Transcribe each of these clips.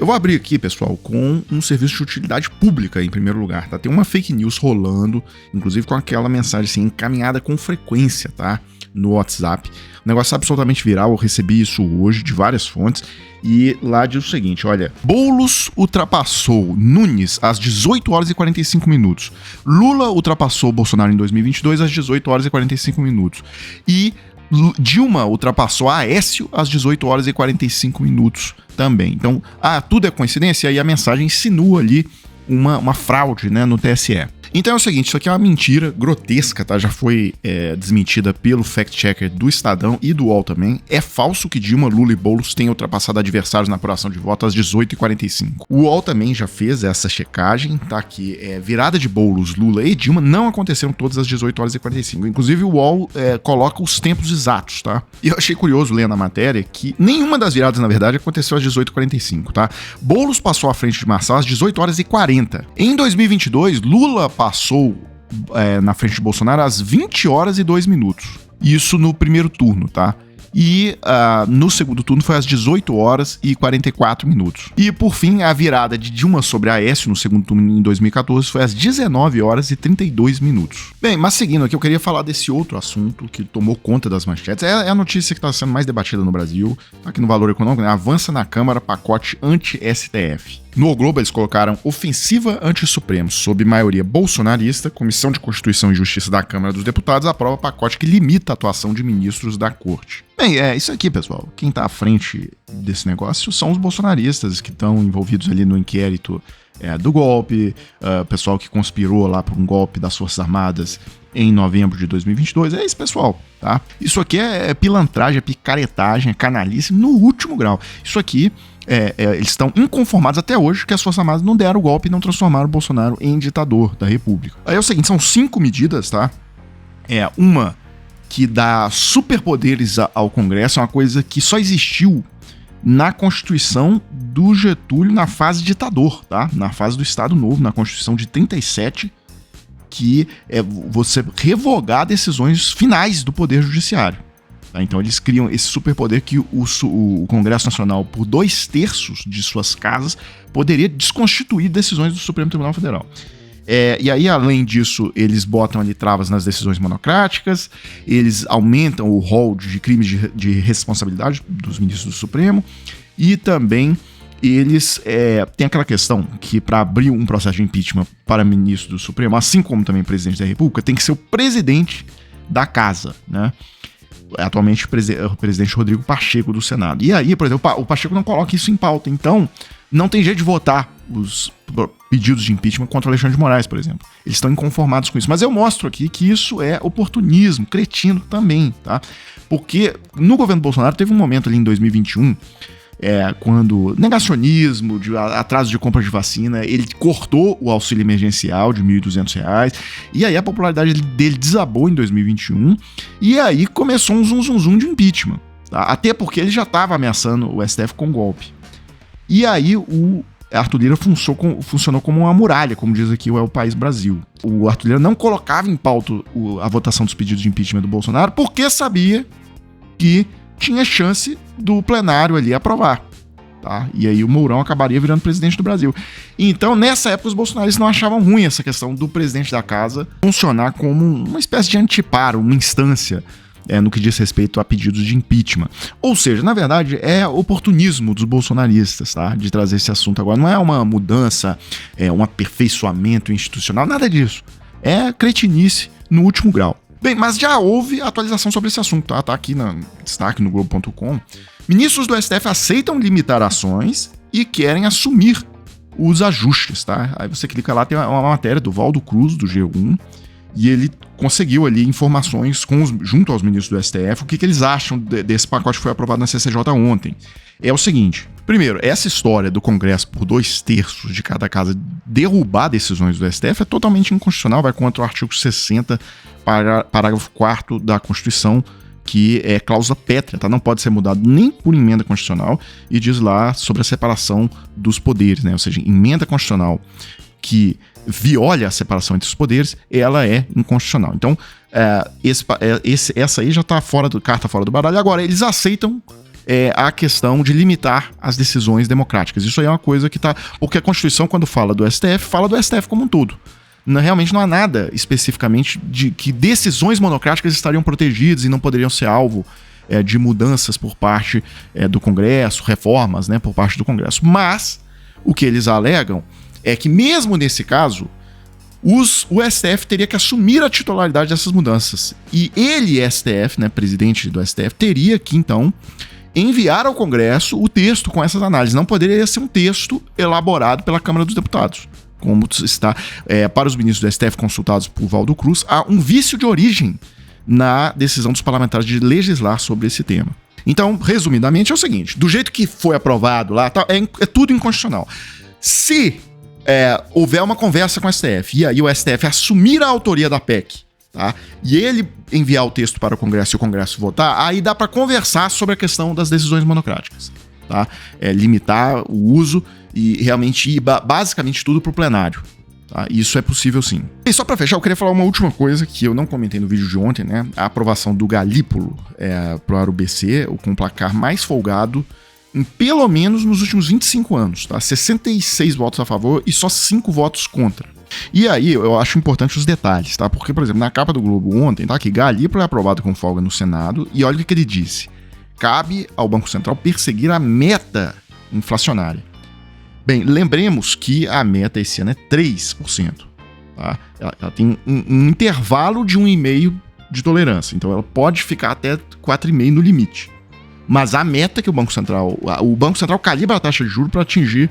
Eu vou abrir aqui, pessoal, com um serviço de utilidade pública em primeiro lugar, tá? Tem uma fake news rolando, inclusive com aquela mensagem assim, encaminhada com frequência, tá? No WhatsApp. Um negócio absolutamente viral, eu recebi isso hoje de várias fontes. E lá diz o seguinte, olha: Boulos ultrapassou Nunes às 18 horas e 45 minutos. Lula ultrapassou Bolsonaro em 2022 às 18 horas e 45 minutos. E Dilma ultrapassou Aécio às 18 horas e 45 minutos também. Então, tudo é coincidência? E aí a mensagem insinua ali uma fraude, né, no TSE. Então é o seguinte, isso aqui é uma mentira grotesca, tá? Já foi desmentida pelo fact-checker do Estadão e do UOL também. É falso que Dilma, Lula e Boulos tenham ultrapassado adversários na apuração de voto às 18h45. O UOL também já fez essa checagem, tá? Que virada de Boulos, Lula e Dilma não aconteceram todas às 18 horas e 45. Inclusive o UOL coloca os tempos exatos, tá? E eu achei curioso lendo a matéria que nenhuma das viradas, na verdade, aconteceu às 18h45, tá? Boulos passou à frente de Marçal às 18 horas e 40. Em 2022, Lula passou na frente de Bolsonaro às 20 horas e 2 minutos. Isso no primeiro turno, tá? E no segundo turno foi às 18 horas e 44 minutos. E por fim, a virada de Dilma sobre Aécio no segundo turno em 2014 foi às 19 horas e 32 minutos. Bem, mas seguindo aqui, eu queria falar desse outro assunto que tomou conta das manchetes. É a notícia que está sendo mais debatida no Brasil, aqui no Valor Econômico, né? Avança na Câmara pacote anti-STF. No O Globo, eles colocaram ofensiva anti-Supremo sob maioria bolsonarista. Comissão de Constituição e Justiça da Câmara dos Deputados aprova pacote que limita a atuação de ministros da Corte. Bem, isso aqui, pessoal. Quem tá à frente desse negócio são os bolsonaristas que estão envolvidos ali no inquérito do golpe, pessoal que conspirou lá por um golpe das Forças Armadas em novembro de 2022. É esse pessoal, tá? Isso aqui é pilantragem, é picaretagem, é canalice no último grau. Isso aqui... eles estão inconformados até hoje que as Forças Armadas não deram o golpe e não transformaram o Bolsonaro em ditador da República. Aí é o seguinte, são 5 medidas, tá? Uma que dá superpoderes ao Congresso, é uma coisa que só existiu na Constituição do Getúlio na fase ditador, tá? Na fase do Estado Novo, na Constituição de 37, que é você revogar decisões finais do Poder Judiciário. Então eles criam esse superpoder que o Congresso Nacional, por 2/3 de suas casas, poderia desconstituir decisões do Supremo Tribunal Federal. E aí, além disso, eles botam ali travas nas decisões monocráticas, eles aumentam o rol de crimes de responsabilidade dos ministros do Supremo, e também eles têm aquela questão que para abrir um processo de impeachment para ministro do Supremo, assim como também presidente da República, tem que ser o presidente da casa, né? Atualmente o presidente Rodrigo Pacheco do Senado. E aí, por exemplo, o Pacheco não coloca isso em pauta, então não tem jeito de votar os pedidos de impeachment contra Alexandre de Moraes, por exemplo. Eles estão inconformados com isso. Mas eu mostro aqui que isso é oportunismo, cretino também, tá? Porque no governo Bolsonaro teve um momento ali em 2021, quando negacionismo, atraso de compra de vacina, ele cortou o auxílio emergencial de R$ 1.200, e aí a popularidade dele desabou em 2021, e aí começou um zum de impeachment, tá? Até porque ele já estava ameaçando o STF com golpe. E aí o Arthur Lira funcionou como uma muralha, como diz aqui o País Brasil. O Arthur Lira não colocava em pauta a votação dos pedidos de impeachment do Bolsonaro, porque sabia que tinha chance do plenário ali aprovar, tá? E aí o Mourão acabaria virando presidente do Brasil. Então, nessa época, os bolsonaristas não achavam ruim essa questão do presidente da casa funcionar como uma espécie de anteparo, uma instância no que diz respeito a pedidos de impeachment. Ou seja, na verdade, é oportunismo dos bolsonaristas, tá? De trazer esse assunto agora. Não é uma mudança, um aperfeiçoamento institucional, nada disso. É cretinice no último grau. Bem, mas já houve atualização sobre esse assunto, tá? Tá aqui no destaque no Globo.com. Ministros do STF aceitam limitar ações e querem assumir os ajustes, tá? Aí você clica lá, tem uma matéria do Valdo Cruz, do G1, e ele conseguiu ali informações junto aos ministros do STF, o que eles acham desse pacote que foi aprovado na CCJ ontem. É o seguinte: primeiro, essa história do Congresso por 2/3 de cada casa derrubar decisões do STF é totalmente inconstitucional, vai contra o artigo 60, parágrafo 4º da Constituição, que é cláusula pétrea, tá? Não pode ser mudado nem por emenda constitucional, e diz lá sobre a separação dos poderes, né? Ou seja, emenda constitucional que viola a separação entre os poderes, ela é inconstitucional. Então, essa aí já está carta fora do baralho. Agora, eles aceitam a questão de limitar as decisões democráticas. Isso aí é uma coisa que tá... Porque a Constituição, quando fala do STF, fala do STF como um todo. Realmente não há nada especificamente de que decisões monocráticas estariam protegidas e não poderiam ser alvo de mudanças por parte do Congresso, reformas, né, por parte do Congresso. Mas o que eles alegam é que mesmo nesse caso, o STF teria que assumir a titularidade dessas mudanças. E ele, STF, né, presidente do STF, teria que, então, enviar ao Congresso o texto com essas análises. Não poderia ser um texto elaborado pela Câmara dos Deputados. Como está para os ministros do STF consultados por Valdo Cruz, há um vício de origem na decisão dos parlamentares de legislar sobre esse tema. Então, resumidamente, é o seguinte: do jeito que foi aprovado lá, tá, é tudo inconstitucional. Se houver uma conversa com o STF e aí o STF assumir a autoria da PEC, tá, e ele enviar o texto para o Congresso e o Congresso votar, aí dá para conversar sobre a questão das decisões monocráticas. Tá? Limitar o uso e realmente ir basicamente tudo para o plenário. Tá? Isso é possível sim. E só para fechar, eu queria falar uma última coisa que eu não comentei no vídeo de ontem, né? A aprovação do Galípolo para o BC, com o placar mais folgado em pelo menos nos últimos 25 anos. Tá? 66 votos a favor e só 5 votos contra. E aí eu acho importante os detalhes, tá? Porque, por exemplo, na capa do Globo ontem, tá, que Galípolo é aprovado com folga no Senado e olha o que ele disse: cabe ao Banco Central perseguir a meta inflacionária. Bem, lembremos que a meta esse ano é 3%. Tá? Ela tem um intervalo de 1,5% de tolerância. Então ela pode ficar até 4,5% no limite. Mas a meta que o Banco Central calibra a taxa de juros para atingir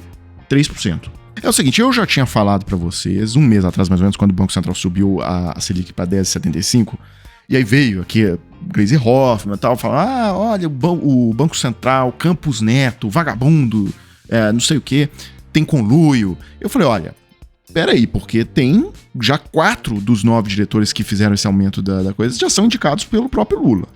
3%. É o seguinte, eu já tinha falado para vocês, um mês atrás mais ou menos, quando o Banco Central subiu a Selic para 10,75%, e aí veio aqui Gleisi Hoffmann e tal, falando, olha, o Banco Central, Campos Neto, vagabundo, não sei o que, tem conluio. Eu falei, olha, peraí, porque tem já 4 dos 9 diretores que fizeram esse aumento da coisa, já são indicados pelo próprio Lula.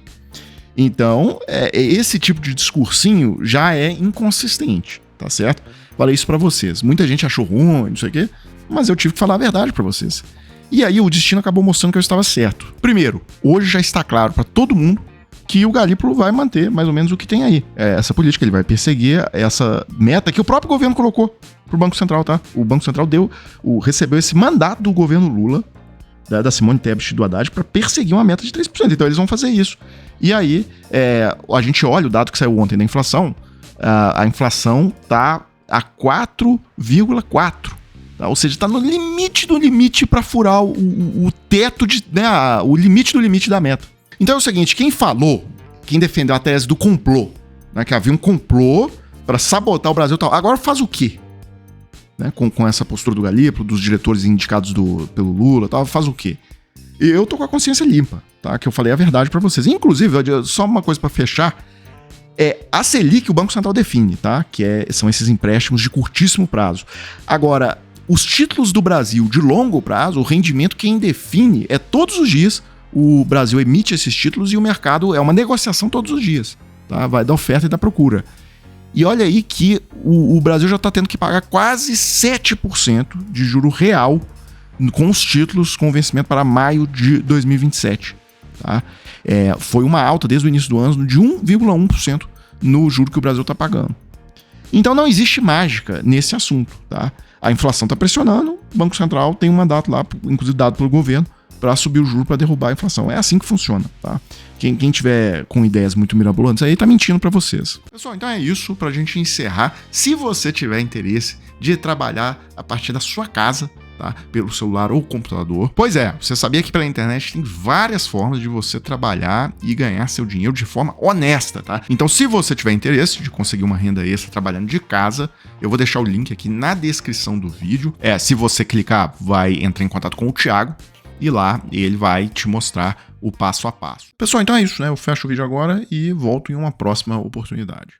Então, esse tipo de discursinho já é inconsistente, tá certo? Falei isso pra vocês. Muita gente achou ruim, não sei o quê, mas eu tive que falar a verdade pra vocês. E aí o destino acabou mostrando que eu estava certo. Primeiro, hoje já está claro para todo mundo que o Galípolo vai manter mais ou menos o que tem aí. Essa política, ele vai perseguir essa meta que o próprio governo colocou pro Banco Central, tá? O Banco Central recebeu esse mandato do governo Lula, da Simone Tebet e do Haddad, para perseguir uma meta de 3%. Então eles vão fazer isso. E aí, a gente olha o dado que saiu ontem da inflação, a inflação tá a 4,4%. Ou seja, está no limite do limite para furar o teto, o limite do limite da meta. Então é o seguinte, quem defendeu a tese do complô, né, que havia um complô para sabotar o Brasil e tal, agora faz o quê? Né, com essa postura do Galípolo, dos diretores indicados pelo Lula, tal, faz o quê? Eu tô com a consciência limpa, tá? Que eu falei a verdade para vocês. Inclusive, só uma coisa para fechar, a Selic o Banco Central define, tá? Que são esses empréstimos de curtíssimo prazo. Agora, os títulos do Brasil de longo prazo, o rendimento quem define todos os dias, o Brasil emite esses títulos e o mercado é uma negociação todos os dias, tá? Vai da oferta e da procura. E olha aí que o Brasil já está tendo que pagar quase 7% de juro real com os títulos com vencimento para maio de 2027. Tá? Foi uma alta desde o início do ano de 1,1% no juro que o Brasil está pagando. Então não existe mágica nesse assunto. Tá? A inflação está pressionando, o Banco Central tem um mandato lá, inclusive dado pelo governo, para subir o juro para derrubar a inflação. É assim que funciona. Tá? Quem tiver com ideias muito mirabolantes aí tá mentindo para vocês. Pessoal, então é isso pra gente encerrar. Se você tiver interesse de trabalhar a partir da sua casa, tá? Pelo celular ou computador. Pois você sabia que pela internet tem várias formas de você trabalhar e ganhar seu dinheiro de forma honesta, tá? Então, se você tiver interesse de conseguir uma renda extra trabalhando de casa, eu vou deixar o link aqui na descrição do vídeo. Se você clicar, vai entrar em contato com o Thiago e lá ele vai te mostrar o passo a passo. Pessoal, então é isso, né? Eu fecho o vídeo agora e volto em uma próxima oportunidade.